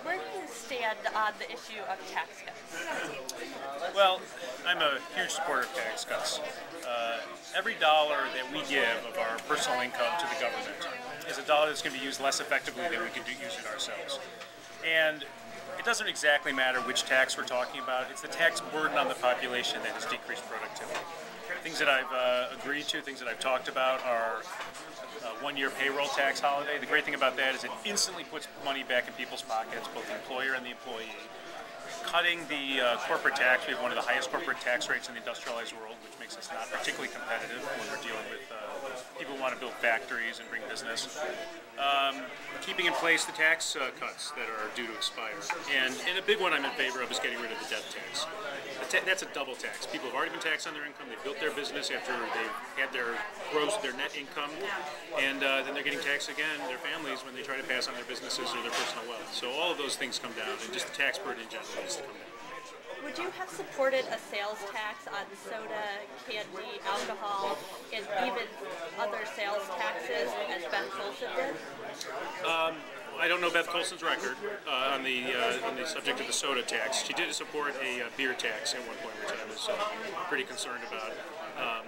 Where do you stand on the issue of tax cuts? Well, I'm a huge supporter of tax cuts. Every dollar that we give of our personal income to the government is a dollar that's going to be used less effectively than we could use it ourselves. And it doesn't exactly matter which tax we're talking about. It's the tax burden on the population that has decreased productivity. Things that I've agreed to, things that I've talked about are one-year payroll tax holiday. The great thing about that is it instantly puts money back in people's pockets, both the employer and the employee. Cutting the corporate tax, we have one of the highest corporate tax rates in the industrialized world, which makes us not particularly competitive when we're dealing with people who want to build factories and bring business. Keeping in place the tax cuts that are due to expire. And a big one I'm in favor of is getting rid of the death tax. That's a double tax. People have already been taxed on their income. They've built their business after they've had their net income, and then they're getting taxed again, their families, when they try to pass on their businesses or their personal wealth. So all of those things come down, and just the tax burden in general needs to come down. Would you have supported a sales tax on soda, candy, alcohol, and even other sales taxes, as Beth Colson did? I don't know Beth Colson's record on the subject of the soda tax. She did support a beer tax at one point, which I was pretty concerned about.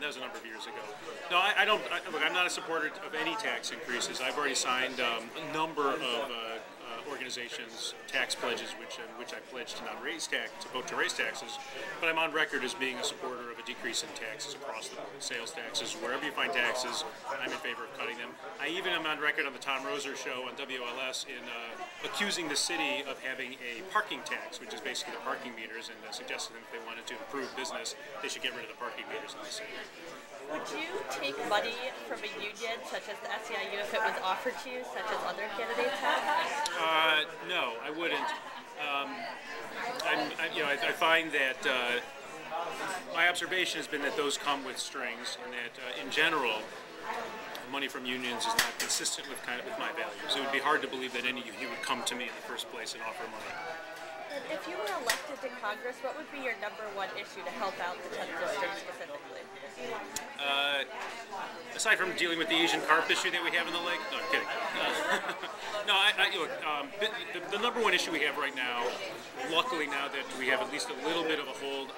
That was a number of years ago. No, I don't. Look, I'm not a supporter of any tax increases. I've already signed a number of organizations' tax pledges, which I pledged to not raise vote to raise taxes. But I'm on record as being a supporter of a decrease in taxes across the board. Sales taxes, wherever you find taxes, I'm in favor of cutting them. I even am on record on the Tom Roser show on WLS in accusing the city of having a parking tax, which is basically the parking meters, and suggesting that if they wanted to improve business, they should get rid of the parking meters in the city. Would you take money from a union, such as the SEIU, if it was offered to you, such as other candidates have? No, I wouldn't. I find that my observation has been that those come with strings, and that in general, money from unions is not consistent with my values. It would be hard to believe that any union would come to me in the first place and offer money. And if you were elected to Congress, what would be your #1 issue to help out the 10th district specifically? Aside from dealing with the Asian carp issue that we have in the lake, no, I'm kidding. No, look, the #1 issue we have right now, luckily now that we have at least a little bit of a hold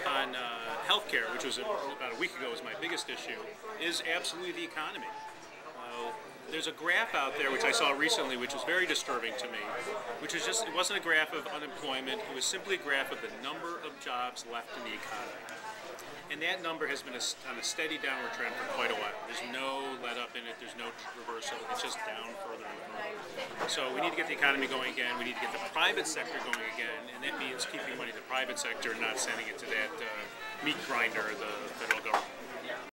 on healthcare, which was about a week ago was my biggest issue, is absolutely the economy. There's a graph out there which I saw recently which was very disturbing to me, which was it wasn't a graph of unemployment, it was simply a graph of the number of jobs left in the economy. And that number has been on a steady downward trend for quite a while. There's no let up in it, there's no reversal, it's just down further and further. So we need to get the economy going again, we need to get the private sector going again, and that means keeping money in the private sector and not sending it to that meat grinder, the federal government.